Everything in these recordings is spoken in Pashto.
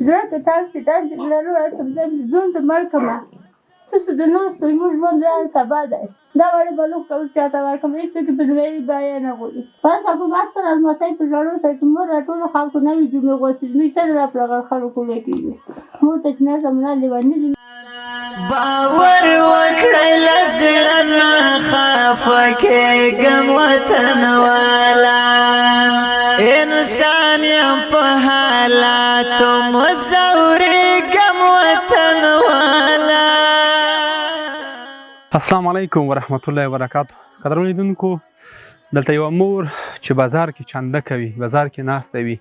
زړه کې تاسې لرو سمدم ځون د مړ کړمه تاسو د ناستو زموږ ژوند تباه دی دا وړې بلوغ کول چاته ورکړم هېڅ څوک په دنیاوي بیه نه غواړي بس ابو بستر الماسی په ژړو سره چې مور ټولو خلکو نوي جملې غوښتي زموږ ته راپړه خلکو لیکېږي مور ته چې نظم نه لیوني دي باور وکړئ له زړه نه خفه کېږم وطن والا انسان یم په حالاتو مزورېږم وطن والا. السلام علیکم ورحمت الله وبرکاتو. قدرمنو لیدونکو، دلته یوه مور چې بازار کې چنده کوي، بازار کې ناسته وي،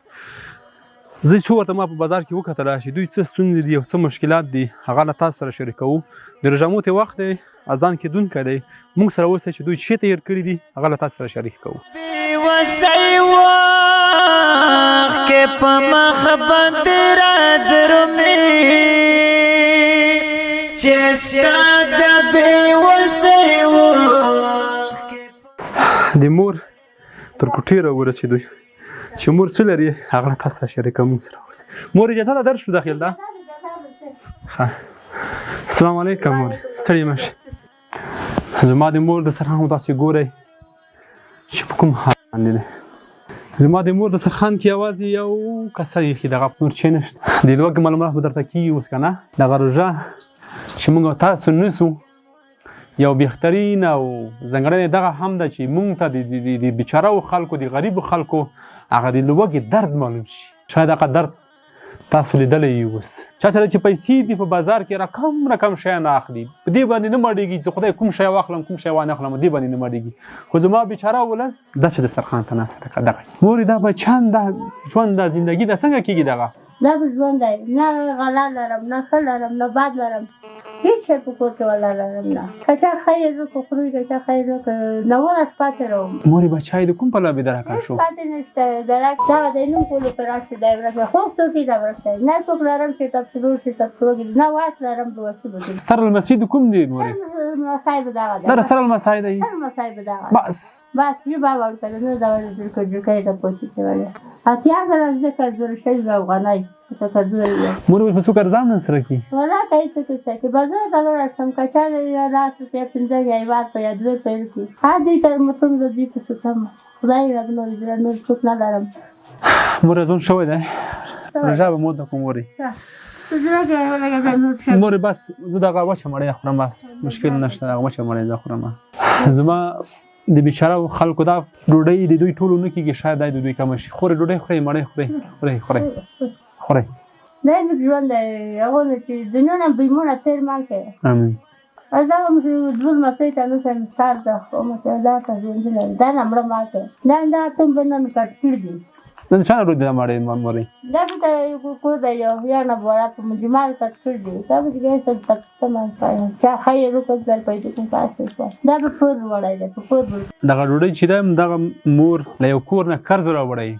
زه څو ورته ما په بازار کې وکتله چې دوی څه ستونزې دي او څه مشکلات دي، هغه له تاسو سره شریکوو. د روژه ماتي وخت دی، اذان کېدونکی دی، موږ سره اوسئ چې دوی څه تیر کړي دي هغه له تاسو سره شریک کوو. بېوسی وخت کې په مخ باندې رادرومي چې ستا د بېوسی وخت د مور تر کوټې راورسېدو چې مور څه لري هغه له تاسو سره شریکوو. موږ سره اوسئ. مور اجازه ده درشو داخل ده. السلام علیکم مور، ستړې مه شئ. زما د مور دسترخوان خو تاسې ګورئ چې په کوم حال باندې دی. زما د مور دسترخوان کې یوازې یو کاسه ایښي دغه نور شی نشته. د لوږې معلومات به درته کېږي اوس که نه. دغه روژه چې موږ تاسو نیسو یو بهترین او ځانګړنه دغه هم ده چې موږ ته د بیچارهو خلکو، د غریبو خلکو هغه د لوږې درد معلوم شي. شاید هغه درد تاسو لیدلی یې اوس. چا سره چې پیسې دي په بازار کې رقم شیان اخلي، په دې باندې نه مړېږي چې خدای کوم شی واخلم کوم شی وانه اخلم، دې باندې نه مړېږي. خو زما بیچاره ولس داسې دسترخوان ته ناسته ده. دغه مورې دا به چند ده ژوند ده زندګي ده څنګه کېږي دغه؟ دا به ژوند دی، نه غلا لرم، نه ښه لرم، نه بد لرم، هېڅ شی په کور کې ولا لرم نه. که چا خیر وکړو خوري، که چا خیر وکړو ناوړه پاتې راوم. مورې بچی د کوم پلوه بې درکه شو؟ پاتې نشته درک دا دی نوم کولو په راشي دی ورسه خوب څوک یې ته ورسه نه څوک لرم چې تبصرو چې تبصرو نه واس لرم به وسې به ستر المسي د کوم دی مورې؟ مسای به دغه دی. دا سر المسای دی؟ سر مسای به دغه بس یو به ورکړه نه دا ولې جلکۍ ته پوچې کولی اتیا زره زده کړه شل افغانۍ مورې په څو ارزان نه سره کړي؟ ولا که هېڅ څه کې بازار ته لاړم که چا یا راسه یا پنځه یا یوات په یا دوی پیل کړي هر دوی ته مطلب د دوی په څه خدای رب نور څوک نه لرم. مورې اذان شوی دی، روژه به مو ده کوم مورې؟ مورې بس زه دغه وچه مړۍ خورم، بس مشکل نشته، دغه وچه مړۍ زه خورم. زما د بیچاره خلکو دا ډوډۍ د دوی ټولو نه کېږي، شاید دا د دوی کمه شي. خورئ ډوډۍ خورئ، مړۍ خورئ. دا زموږ ژوند دی، هغو نه چې دنیا نه بیمونه تېر مال کوي. امین. دا هم زموږ لمسۍ ته نوسه مثال ده، دا ته ژوند لري، دا نه مړه مال کوي. دا اتم به نن کټ کړي دي. دا د چا نه روږدي دا مړۍ مورې؟ دا به ته کور دی یو نه بوره په مجمال کټ کړي دي. دا به چې چا خیر وکړ در پیدا کوم پاسې شوه. دا به کور وړی دی، په کور دغه ډوډۍ چې ده دغه مور له یو کور نه قرض راوړی.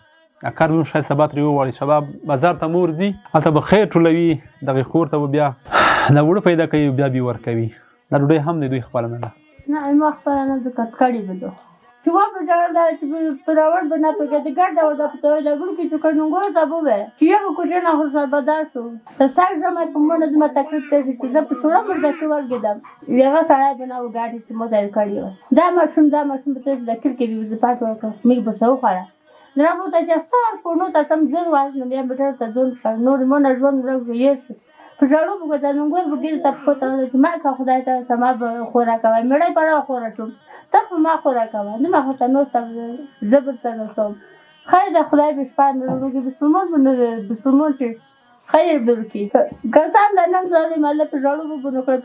قرض نو شاید سبا ترې وغواړي، سبا بازار ته مور ځي هلته به خیر ټولوي، دغې کور ته به بیا دا اوړه پیدا کوي، بیا بې ورکوي. دا ډوډۍ هم د دوی خپله نه ده. نه ما خپله نه ده، کټ کړې به ده چې وپېژنل دا چې په راوړ به نه پېژنې ګډ ډول دا په جګړو کې چې کډونګور ته به وویل چې یو کوټې نه خو سربدار شو د سر زما په منډه زما تکلیف ته شي چې زه په سوړه مرده کې ولګېدم. یوه سړی به نه و ګاډي چې مو ته یې کړې وه دا ماشوم به ته د کلي کې به پاټ ورکړه میږ به څه وخوړه نه بوده چې سر پونو ته سم ځین واخلم بیا موټر ته ځون کړ نور مونه ژوند هېر شو. په ژړو به کډونګور به ګیرې ته پښو ته چې ما که خدای ته ما به خوره کوی مړی په راخوره شوم ته خو ما خوره کوه نه ما خو ته نوسته زه به ته نوستم. خیر د خدای به شپه نه روږي بسلمان چې خیر به وکړي ګرځم د نن ظالم الله په ژړو به نو کړ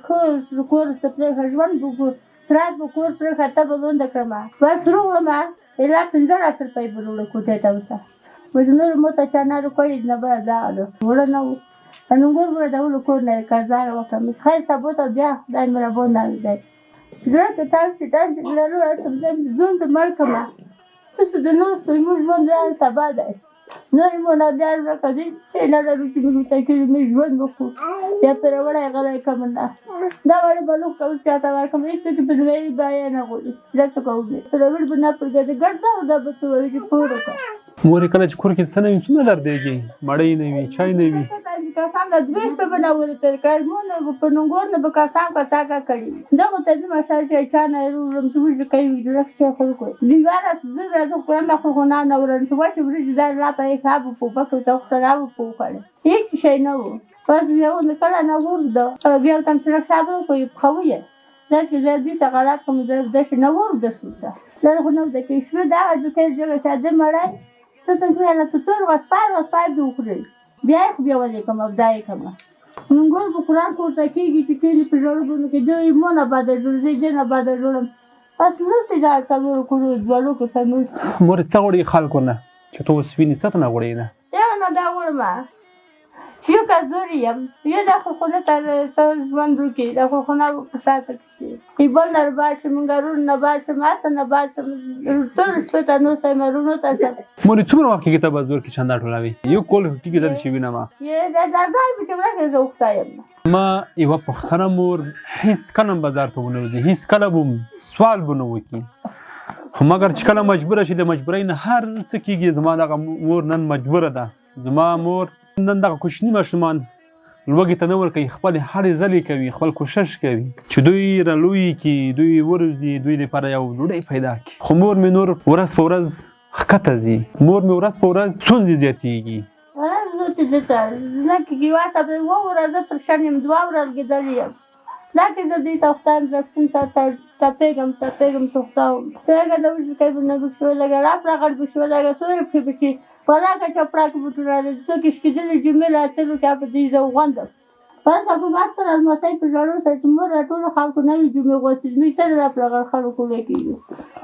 کور سپلې ژوند به سرات به کور پرېښه ته به لونده کړمه بس روغړمه الا 15 روپۍ به وروړه کوټې ته ورته وایي نور مو ته چا نه کړي نه به دغه ده وړه نه وو انګور به ډول کور نه قرضدار وکړم خیر سبو ته بیا خدای مهربان دی. زړه کې تاسې لرو سمدم ځون د مړ کړمه تاسو د ناستو زموږ ژوند تباه دی. نور مو نه بیا ورکړه دې چې نه لرو چې موږ ته کلي موږ ژوند وکړو یا پرې وړی غلی کړم نه دا وړې بلوغ کول چاته ورکړم هېڅ څوک په دنیاوي بیه نه غواړي دا څه کوو په راوړ به نه پرېږدي ګډ دا دا به څه وایي چې پور وکړه. مورې کله چې کور کې څه نه وي څومره درد دیږي؟ مړۍ نه وي، چای نه وي، کسان د 200 په بناول تر کارمون په نونګور نه به کسان کاکا کړي دا ته د مشال چې چانه روم چې کوي د رښتیا خلکو دیواره د قرآن خو نه نورن چې واچ ورځ دا لا په حساب په پکو ته خراب په کړي هیڅ شي نه وو پس یو نه کړه نه ورده بیا تم چې حساب کوي خويه دا چې د دې څنګه کوم د څه نه ورده څه دا خو نو د کې شو دا د کې جګه چې د مړای ته څنګه نه ته وسپای د وخوري بیا خو ولې کوم ابدای کوم موږ په قرآن کوته کېږي چې کېږي په ژړو کې دوی مونږ باندې جوړې دي نه باندې جوړم پس نو څه دا څنګه کړو دوالو کې څنګه مور څه غوړي خلکو نه چې تو سوینې څه نه غوړي نه یا نه دا وړم یو کزوري یم یو دا خو خو تر ژوند وکړي دا خو نه په ساته کې ای بل نه باشه مونږ رون نه باشه ماته نه باشه ټول څه نو سم رونو تاسو مور څومره وخت کې ته بازور کې چندا ټولوي یو کول ټیګي زړه شي وینم یې دا ځای به څنګه زه وختایم ما یو پختنه مور هیڅ کلم بازار ته ونوځي هیڅ کلم سوال بنو وکي خو مګر چې کله مجبور شي د مجبورۍ نه هر څه کېږي زما دغه مور نن مجبوره ده زما مور نن دغه کوچني ماشومان لوږې ته نه ورکوي خپلې هرې ځلې کوي خپل کوشش کوي چې دوی رالوی کړي دوی وروځي دوی لپاره یو ډوډۍ پیدا کړي خو مور مې نور ورځ په ورځ ښکته ځي مور مې ورځ په ورځ ستونزې زیاتېږي زه چې دلته نه کېږي واته به اووه ورځې پر شان یم 2 ورځې ګېدلې یم دا چې زه دې ته خدایم زه سپین ساعته ټپېږم چې خدایم څنګه د وجود کوي نه بکشو لګه راپړه غړ بکشو لګه سورې پښې بکشي ولاکه چپړه کې بوټونه لري څه کېدلې جملې راتلو چې په دې زه وغوندم پس هغه ماستر المسای په ژړو سره چې مور ټولو خلکو نوې جملې غوښتي زموږ سره راپړه غړ خلکو وکړي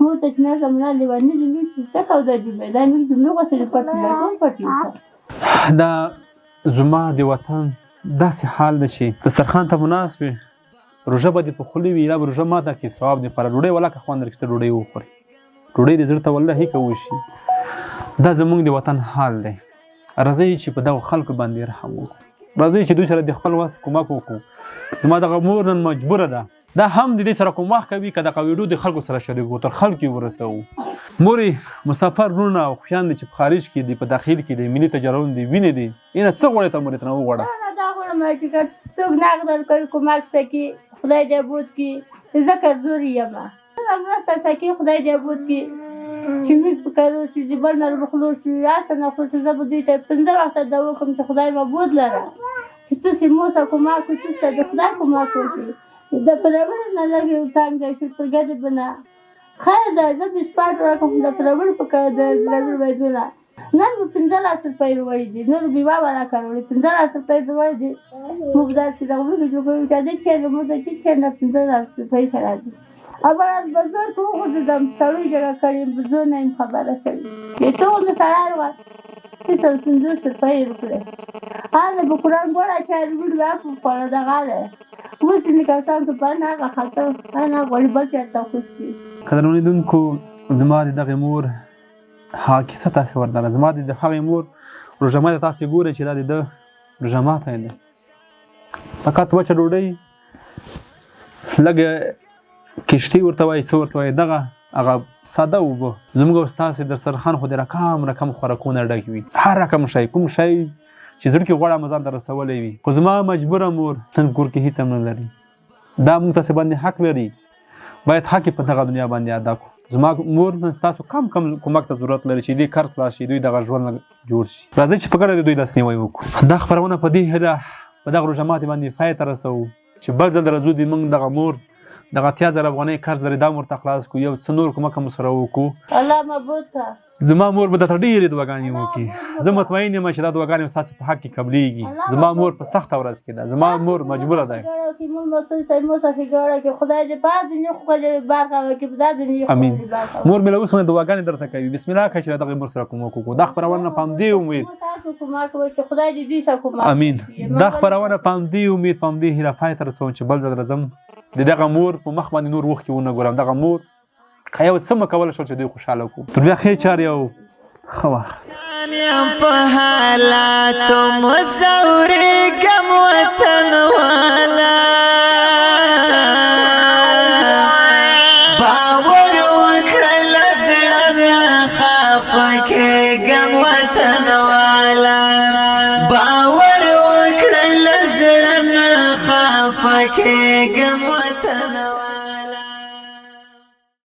مور ته چې نظم نه لیوني دي څه کوو دا جملې دا موږ جملې غوښتلې پټې دا زما د وطن داسې حال ده چې دسترخوان ته مناسب وي روژه به دې په خولې وي یا به روژه ماته کړي ثواب دې لپاره ډوډۍ ولاکه خوند درکړي ته ډوډۍ وخورې ډوډۍ دې زړه ته والله که وشي دا زموږ د وطن حال دی راځئ چې په دغو خلکو باندې رحم وکړو راځئ چې دوی سره د خپل وس کومک وکړو زما دغه مور نن مجبوره ده دا هم د دې سره کومک کوي که دغه ویډیو د خلکو سره شریک کړو تر خلکو یې ورسوو مورې مسافر وروڼه او خویان دي چې په خارج کې دي په داخل کې دي ملي تجارون دي وینې دي اینه څه غواړې ته مورې ته نه وغواړه دا غواړم چې څوک نقدر کوي کومک وکړي خدای دې ابود کړي زه کمزوري یم مرسته وکړي خدای دې ابود کړي چې موږ په کارو شي چې بل نه بخلو شي هسه نه خو چې زه به دوی ته 15 وخته دا وکړم چې خدای به بود لره چې تاسې مو ته کومک وکړي چې د خدای کومک وکړي د پرور نه لږ یو څنګه چې په ګډه بنا خیر ده زه د سپاټ راکوم د پرور په کار د لږ وایونه نن به 15 روپۍ وړي دي نور بیوا ولا کارول 15 روپۍ وړي دي موږ دا چې دا وګورئ چې کوم چې موږ چې نه 15 روپۍ سره دي اول از بازار تو خودم سروی جگه کردیم بزرگ نیم خبره شدیم تو اون سرار وقت که سلطنزو سرپایی رو کنه آنه بکران گوڑا چای رو بیل وقت پارده غاله وقتی نکستان تو پر ناقا خطا آنه غالی بچه تا خوشتی قدرونی دون کو زما د دغه مور ها کیسه تاسو وردانه زما د هغه مور روزمات تاسو ګورئ چې دا د روزمات نه فقط وچه ډوډۍ لګه کشتي ورته وایي څه ورته وایي دغه هغه ساده اوبه زموږ او ستاسې دسترخوان خو د رقم خوراکونه ډک وي هر رقم شی کوم شی چې زړه کې غواړم ځان ته رسولی وي خو زما مجبوره مور نن کور کې هېڅ هم نه لري دا موږ تاسې باندې حق لري باید حق یې په دغه دنیا باندې ادا کړو زما مور نن ستاسو کم کومک ته ضرورت لري چې دې کار خلاص شي دوی دغه ژوند جوړ شي راځئ چې په ګډه د دوی لاسنیوی وکړو دا خپرونه په دې هیله په دغه روژه ماتې باندې پای ته رسوو چې بل ځل راځو د موږ دغه مور دغه 8000 افغانۍ قرض لري دا مور ته خلاص کړو یو څه نور کومک هم سره وکړو الله مبود ته زما مور به درته ډېرې دعاګانې وکړي زه مطمئن یم چې دا دعاګانې به ستاسې په حق کې قبلېږي زما مور په سخته ورځ کې ده زما مور مجبوره ده امین مور مې له اوس نه دعاګانې درته کوي بسم الله که چې دغه مور سره کومک وکړو دا خپرونه په همدې امید امین دا خپرونه په همدې امید په همدې هیله پای ته رسوم چې بل ځل راځم د دغه مور په مخ باندې نور وخت کې ونه ګورم دغه مور که یو څه مه کولی شول چې دوی خوشحاله کړو تر بیا ښې چارې او ښه وخت په حالاتو مزورېږم وطن والا باور وکړه له زړه نه خفه کېږم وطن والا باور وکړه پکې ګم وطن